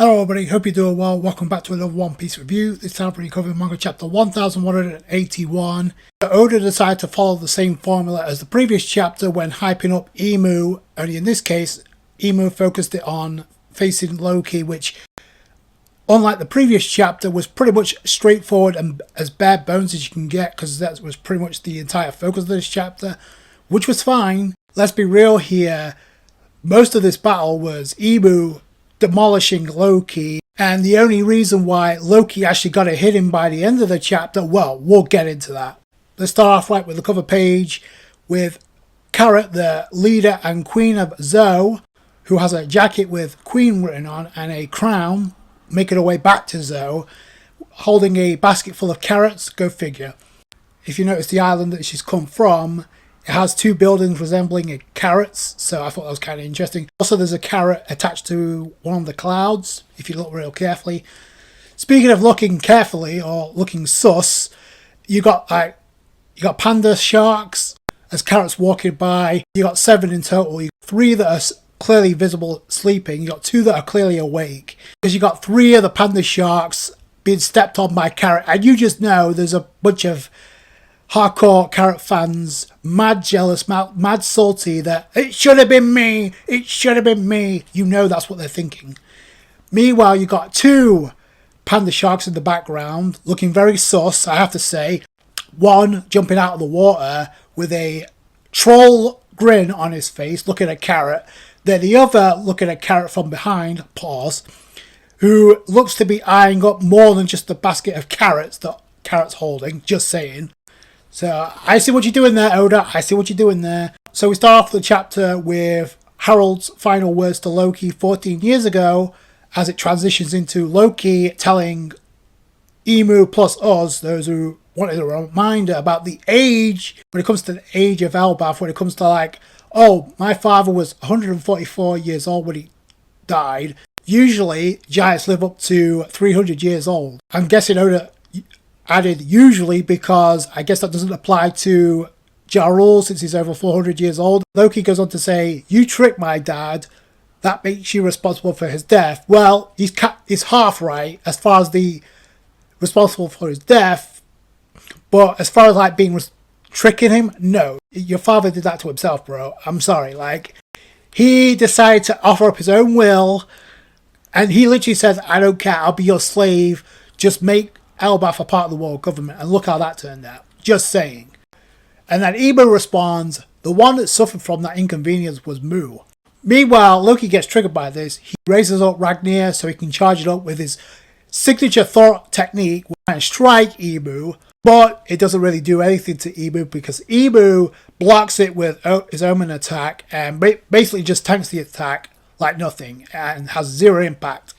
Hello everybody, hope you're doing well. Welcome back to another One Piece review. This time we're covering manga chapter 1181. Oda decided to follow the same formula as the previous chapter when hyping up Emu, only in this case, Emu focused it on facing Loki, which, unlike the previous chapter, was pretty much straightforward and as bare bones as you can get, because that was pretty much the entire focus of this chapter, which was fine. Let's be real here, most of this battle was Emu demolishing Loki, and the only reason why Loki actually got a hit him by the end of the chapter, well, we'll get into that. Let's start off right with the cover page with Carrot, the leader and queen of Zou, who has a jacket with Queen written on and a crown, making her way back to Zou, holding a basket full of carrots. Go figure. If you notice the island that she's come from, it has two buildings resembling carrots, so I thought that was kind of interesting. Also, there's a carrot attached to one of the clouds, if you look real carefully. Speaking of looking carefully, or looking sus, you got panda sharks as carrots walking by. You got 7 in total. You got 3 that are clearly visible sleeping. You got 2 that are clearly awake. Because you got 3 of the panda sharks being stepped on by carrot, and you just know there's a bunch of hardcore carrot fans, mad jealous, mad salty that it should have been me, it should have been me. You know that's what they're thinking. Meanwhile, you got 2 panda sharks in the background, looking very sus, I have to say. One jumping out of the water with a troll grin on his face, looking at Carrot. Then the other looking at Carrot from behind, pause, who looks to be eyeing up more than just the basket of carrots that Carrot's holding, just saying. So, I see what you're doing there, Oda. I see what you're doing there. So, we start off the chapter with Harold's final words to Loki 14 years ago, as it transitions into Loki telling Emu plus us, those who wanted a reminder about the age, when it comes to the age of Elbaf, when it comes to like, oh, my father was 144 years old when he died. Usually, giants live up to 300 years old. I'm guessing Oda added usually because I guess that doesn't apply to Ja Rule since he's over 400 years old. Loki goes on to say, you tricked my dad, that makes you responsible for his death. Well, he's half right as far as the responsible for his death, but as far as like being tricking him, no. Your father did that to himself, bro. I'm sorry. Like, he decided to offer up his own will, and he literally says, I don't care, I'll be your slave, just make Elbaf a part of the world government, and look how that turned out. Just saying. And then Emu responds, the one that suffered from that inconvenience was Mu. Meanwhile, Loki gets triggered by this. He raises up Ragnir so he can charge it up with his signature Thor technique and strike Emu, but it doesn't really do anything to Emu because Emu blocks it with his Omen attack and basically just tanks the attack like nothing and has 0 impact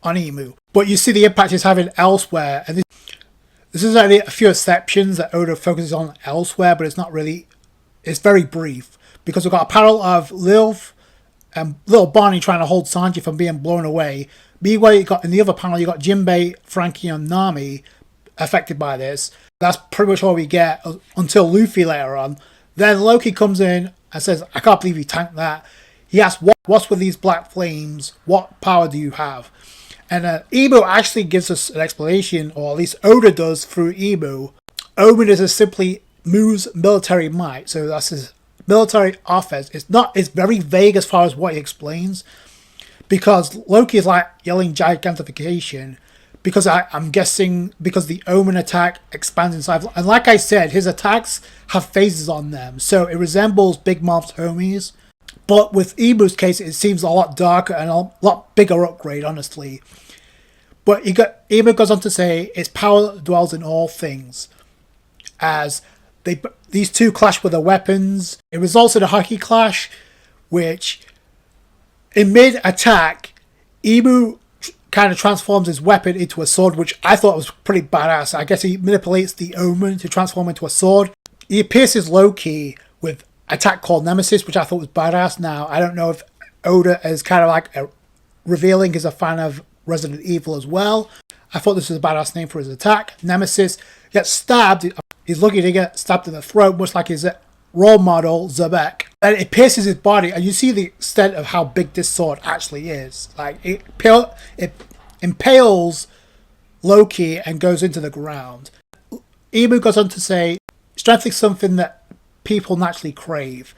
on Emu. But you see the impact it's having elsewhere, and this is only a few exceptions that Oda focuses on elsewhere, but it's not really, it's very brief, because we've got a panel of Lilf and little Bonnie trying to hold Sanji from being blown away. Meanwhile, you got in the other panel, you got Jinbei, Frankie, and Nami affected by this. That's pretty much all we get until Luffy later on. Then Loki comes in and says, I can't believe you tanked that. He asks, what's with these black flames? What power do you have? And Emu actually gives us an explanation, or at least Oda does through Emu. Omen is simply Mu's military might, so that's his military offense. It's very vague as far as what he explains, because Loki is like yelling gigantification, because I'm guessing because the Omen attack expands inside, and like I said, his attacks have phases on them, so it resembles Big Mom's homies. But with Emu's case, it seems a lot darker and a lot bigger upgrade, honestly. But Emu goes on to say, its power dwells in all things. As these two clash with their weapons, it results in a hockey clash, which, in mid-attack, Emu kind of transforms his weapon into a sword, which I thought was pretty badass. I guess he manipulates the Omen to transform into a sword. He pierces Loki with attack called Nemesis, which I thought was badass. Now, I don't know if Oda is kind of like revealing he's a fan of Resident Evil as well. I thought this was a badass name for his attack. Nemesis gets stabbed. He's lucky to get stabbed in the throat, much like his role model, Zebek. And it pierces his body, and you see the extent of how big this sword actually is. Like, it impales Loki and goes into the ground. Imu goes on to say, strength is something that people naturally crave.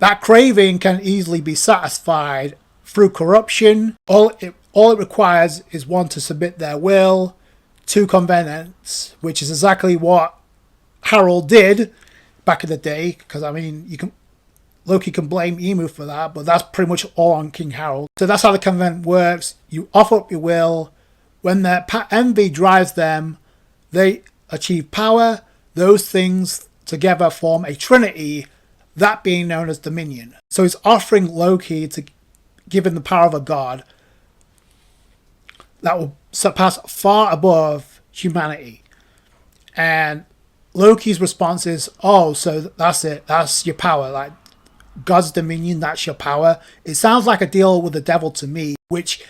That craving can easily be satisfied through corruption. All it requires is one to submit their will to convenience, which is exactly what Harold did back in the day. Because I mean, Loki can blame Imu for that, but that's pretty much all on King Harold. So that's how the convent works. You offer up your will. When their envy drives them, they achieve power. Those things together form a trinity, that being known as dominion. So he's offering Loki to give him the power of a god that will surpass far above humanity. And Loki's response is, oh, so that's it. That's your power. Like, God's dominion, that's your power. It sounds like a deal with the devil to me, which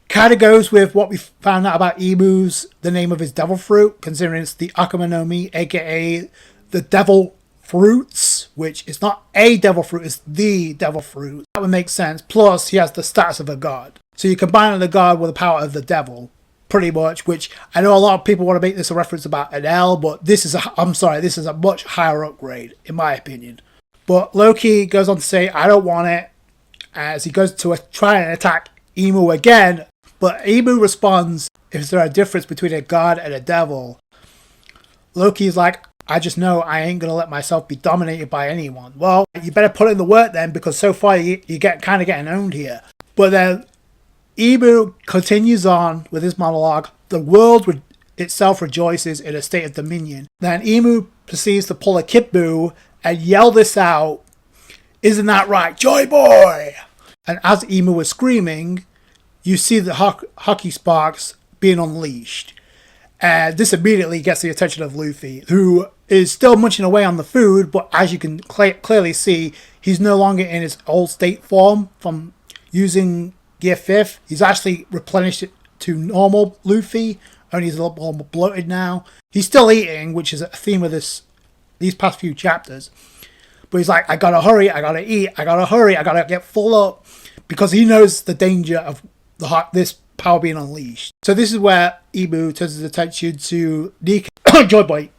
kind of goes with what we found out about Imu's, the name of his devil fruit, considering it's the Akuma no Mi, aka the devil fruits, which is not a devil fruit, it's the devil fruit. That would make sense. Plus, he has the status of a god. So you combine the god with the power of the devil, pretty much, which I know a lot of people want to make this a reference about an L, but this is a much higher upgrade, in my opinion. But Loki goes on to say, I don't want it, as he goes to try and attack Imu again. But Imu responds, is there a difference between a god and a devil? Loki's like, I just know I ain't going to let myself be dominated by anyone. Well, you better put in the work then, because so far you get kind of getting owned here. But then Imu continues on with his monologue. The world itself rejoices in a state of dominion. Then Imu proceeds to pull a Kipbu and yell this out, isn't that right, Joy Boy? And as Imu was screaming, you see the hockey sparks being unleashed. And this immediately gets the attention of Luffy, who is still munching away on the food, but as you can clearly see, he's no longer in his old state form from using Gear 5th. He's actually replenished it to normal Luffy, only he's a little more bloated now. He's still eating, which is a theme of these past few chapters. But he's like, I gotta hurry, I gotta eat, I gotta hurry, I gotta get full up, because he knows the danger of this power being unleashed. So this is where Imu turns his attention to Nika Joy Boy,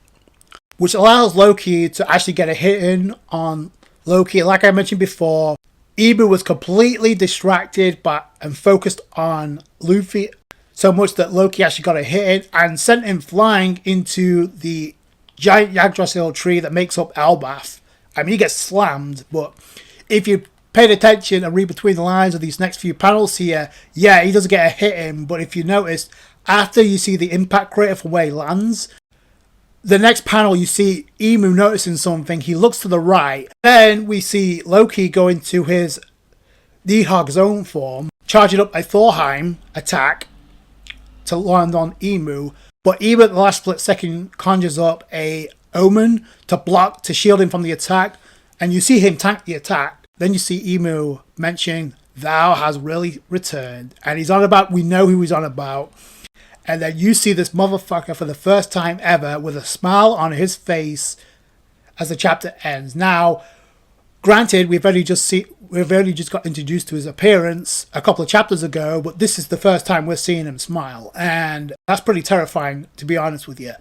which allows Loki to actually get a hit in on Loki. Like I mentioned before, Imu was completely distracted and focused on Luffy, so much that Loki actually got a hit in and sent him flying into the giant Yggdrasil tree that makes up Elbaf. I mean, he gets slammed, but if you paid attention and read between the lines of these next few panels here, yeah, he doesn't get a hit in, but if you notice, after you see the impact crater from where he lands, the next panel you see Imu noticing something. He looks to the right. Then we see Loki go into his Nidhogg zone form, charging up a Thorheim attack to land on Imu. But Imu at the last split second conjures up a Omen to shield him from the attack. And you see him tank the attack. Then you see Imu mention, thou has really returned. And he's on about, we know who he's on about. And then you see this motherfucker for the first time ever with a smile on his face as the chapter ends. Now, granted, we've only just got introduced to his appearance a couple of chapters ago, but this is the first time we're seeing him smile. And that's pretty terrifying, to be honest with you.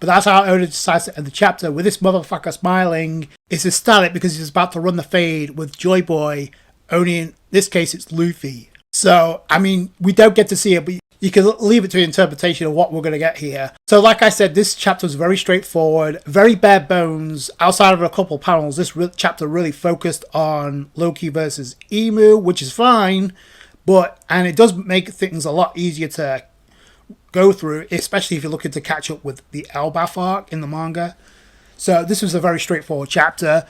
But that's how Oda decides to end the chapter, with this motherfucker smiling. It's hysteric because he's about to run the fade with Joy Boy, only in this case it's Luffy. So, I mean, we don't get to see it, but you can leave it to the interpretation of what we're going to get here. So like I said, this chapter was very straightforward, very bare bones. Outside of a couple panels, this chapter really focused on Loki versus Imu, which is fine, and it does make things a lot easier to go through, especially if you're looking to catch up with the Elbaf arc in the manga. So this was a very straightforward chapter.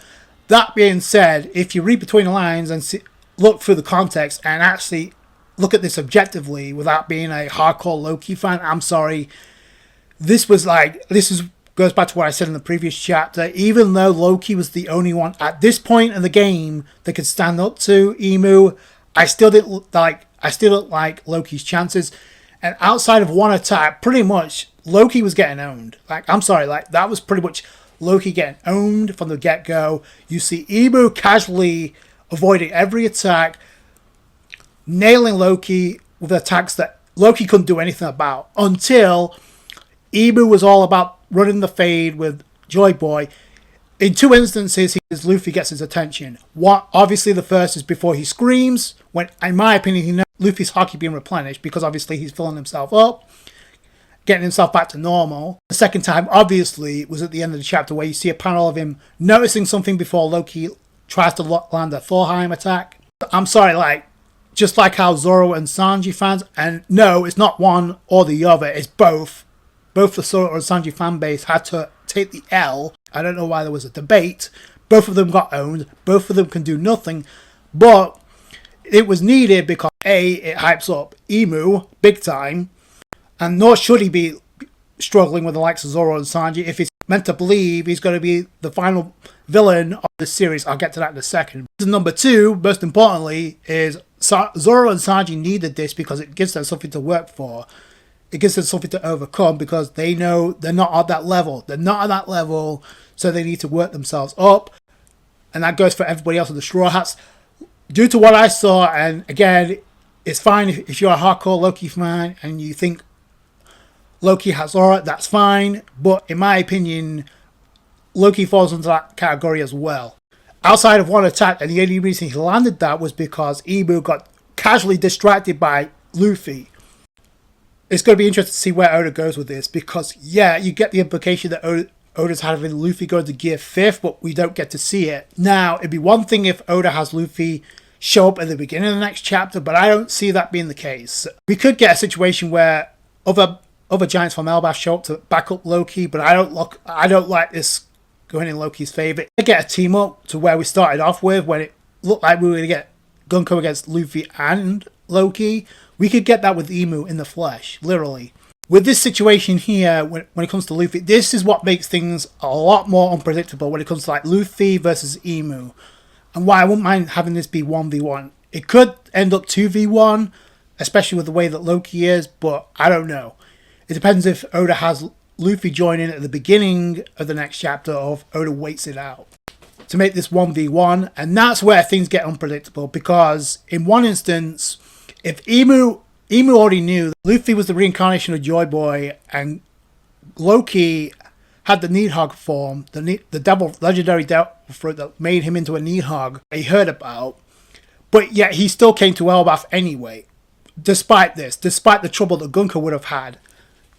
That being said, if you read between the lines and look through the context and actually look at this objectively without being a hardcore Loki fan, I'm sorry. This goes back to what I said in the previous chapter. Even though Loki was the only one at this point in the game that could stand up to Imu, I still didn't like Loki's chances. And outside of one attack, pretty much Loki was getting owned. I'm sorry, that was pretty much Loki getting owned from the get-go. You see Emu casually avoiding every attack, nailing Loki with attacks that Loki couldn't do anything about until Emu was all about running the fade with Joy Boy. In 2 instances, Luffy gets his attention. One, obviously, the first is before he screams, when, in my opinion, he knows Luffy's haki being replenished, because obviously he's filling himself up, getting himself back to normal. The second time, obviously, was at the end of the chapter, where you see a panel of him noticing something before Loki tries to land a Thorheim attack. I'm sorry, just like how Zoro and Sanji fans, and no, it's not one or the other, it's both. Both the Zoro and Sanji fan base had to take the L. I don't know why there was a debate. Both of them got owned. Both of them can do nothing. But it was needed because A, it hypes up Emu big time. And nor should he be struggling with the likes of Zoro and Sanji if he's meant to believe he's going to be the final villain of the series. I'll get to that in a second. Number 2, most importantly, is Zoro and Sanji needed this because it gives them something to work for. It gives them something to overcome because they know they're not at that level. They're not at that level, so they need to work themselves up. And that goes for everybody else in the Straw Hats. Due to what I saw, and again, it's fine if you're a hardcore Loki fan and you think Loki has aura, that's fine. But in my opinion, Loki falls into that category as well. Outside of one attack, and the only reason he landed that was because Emu got casually distracted by Luffy. It's going to be interesting to see where Oda goes with this, because, yeah, you get the implication that Oda's having Luffy go to Gear 5th, but we don't get to see it. Now, it'd be one thing if Oda has Luffy show up at the beginning of the next chapter, but I don't see that being the case. We could get a situation where other giants from Elbaf show up to back up Loki, but I don't like this going in Loki's favour. I get a team up to where we started off with, when it looked like we were going to get Gunko against Luffy and Loki. We could get that with Emu in the flesh, literally. With this situation here, when it comes to Luffy, this is what makes things a lot more unpredictable when it comes to Luffy versus Emu. And why I wouldn't mind having this be 1v1. It could end up 2v1, especially with the way that Loki is, but I don't know. It depends if Oda has Luffy join in at the beginning of the next chapter, or if Oda waits it out to make this 1v1. And that's where things get unpredictable, because in one instance, if Emu already knew that Luffy was the reincarnation of Joy Boy, and Loki had the Needhog form, the legendary devil fruit that made him into a Needhog he heard about, but yet he still came to Elbaf anyway. Despite the trouble that Gunko would have had,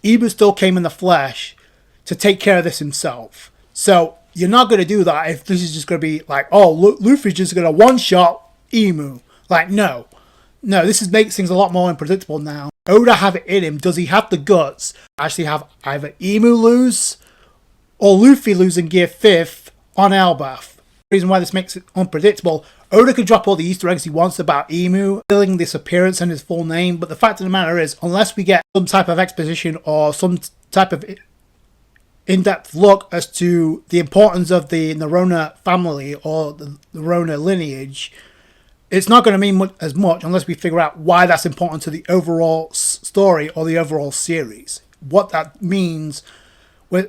Emu still came in the flesh to take care of this himself. So you're not going to do that if this is just going to be Luffy's just going to one-shot Emu. No, this makes things a lot more unpredictable now. Oda have it in him. Does he have the guts to actually have either Emu lose or Luffy lose in Gear 5th on Elbaf? The reason why this makes it unpredictable, Oda could drop all the Easter eggs he wants about Emu, filling this appearance and his full name, but the fact of the matter is, unless we get some type of exposition or some type of in-depth look as to the importance of the Nerona family or the Nerona lineage, it's not going to mean as much unless we figure out why that's important to the overall story or the overall series. What that means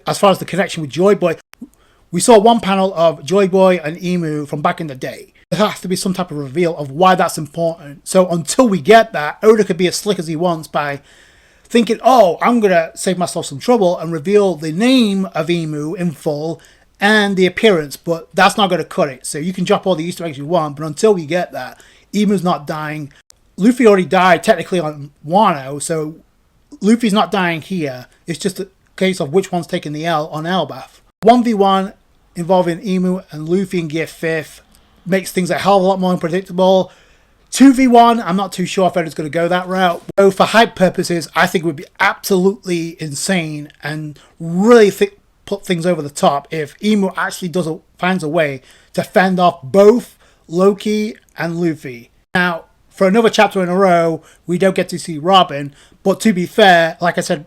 as far as the connection with Joy Boy. We saw one panel of Joy Boy and Emu from back in the day. There has to be some type of reveal of why that's important. So until we get that, Oda could be as slick as he wants by thinking, I'm going to save myself some trouble and reveal the name of Emu in full and the appearance, but that's not going to cut it. So you can drop all the Easter eggs you want, but until we get that, Emu's not dying. Luffy already died technically on Wano, so Luffy's not dying here. It's just a case of which one's taking the L on Elbaf. 1v1 involving Emu and Luffy in Gear 5th makes things a hell of a lot more unpredictable. 2v1, I'm not too sure if Oda's going to go that route. So for hype purposes, I think it would be absolutely insane and really put things over the top if Emu actually finds a way to fend off both Loki and Luffy. Now, for another chapter in a row, we don't get to see Robin, but to be fair, like I said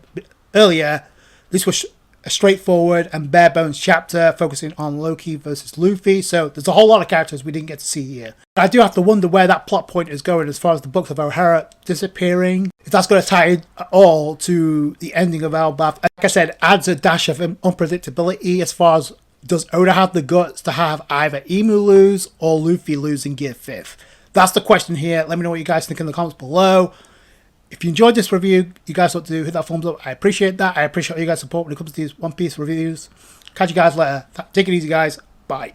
earlier, this was a straightforward and bare bones chapter focusing on Loki versus Luffy, so there's a whole lot of characters we didn't get to see here. I do have to wonder where that plot point is going as far as the books of O'Hara disappearing, if that's going to tie in at all to the ending of Elbaf. Like I said, adds a dash of unpredictability as far as Does Oda have the guts to have either Emu lose or Luffy lose in Gear 5th? That's the question here. Let me know what you guys think in the comments below. If you enjoyed this review, you guys know what to do. Hit that thumbs up. I appreciate that. I appreciate all you guys' support when it comes to these One Piece reviews. Catch you guys later. Take it easy, guys. Bye.